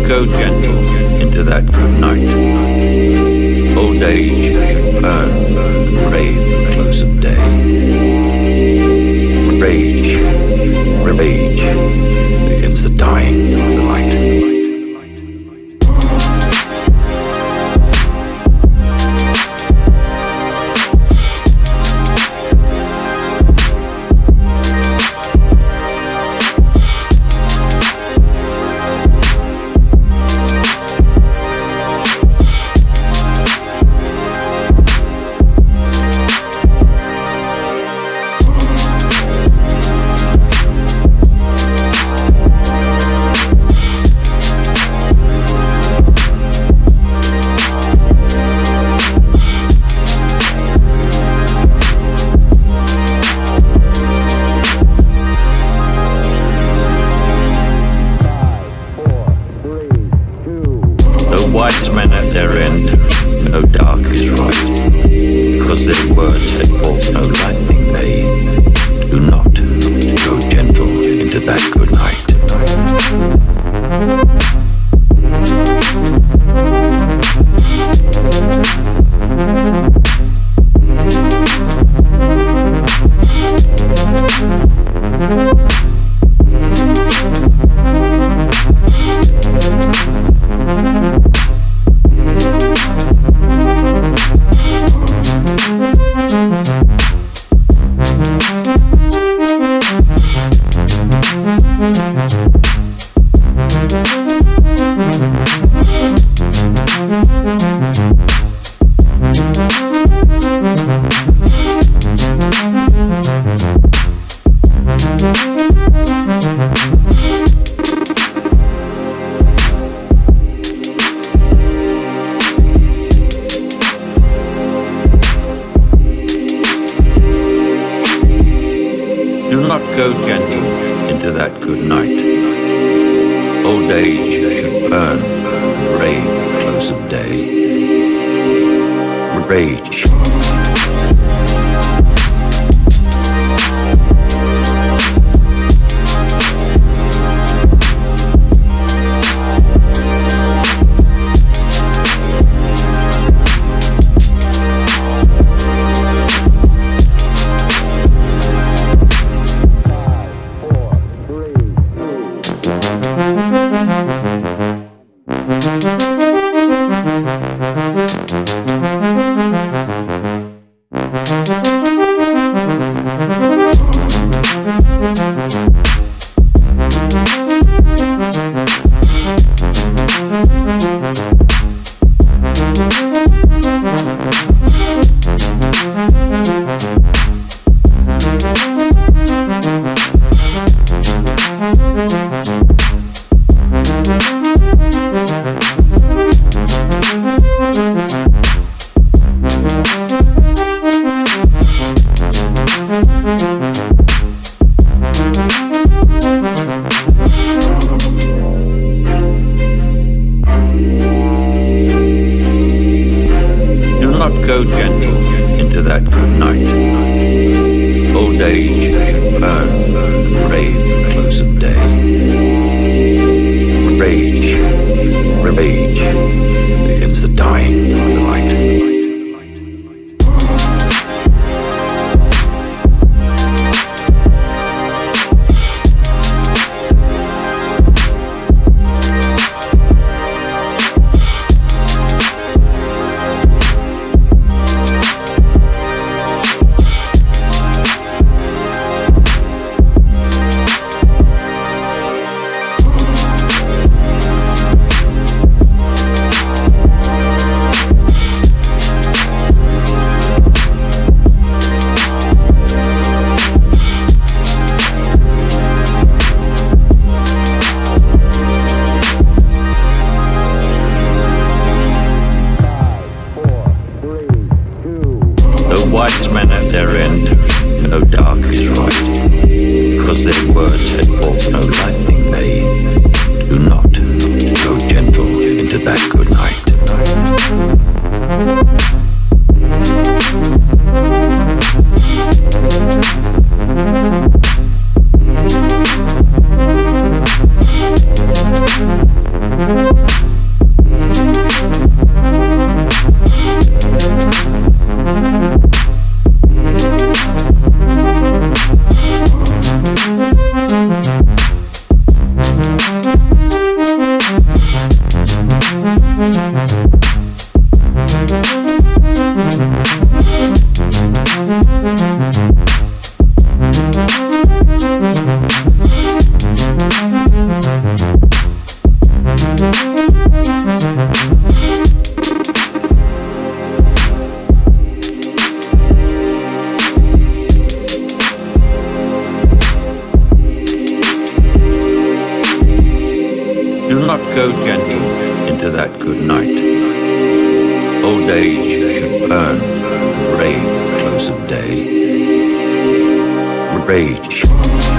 Go gentle into that good night. Old age should burn and brave the close of day. Rage, rage against the dying of the light. Wise men at their end, no dark is right, because their words set forth no lightning they do not go gentle into that good night. Do not go gentle into that good night. Old age should burn and brave the close of day. Rage. Go gentle into that good night. Old age should burn and brave the close of day. Rage, rage against the dying of the light. Do not go gentle into that good night. Old age should burn and rave at close of day. Rage.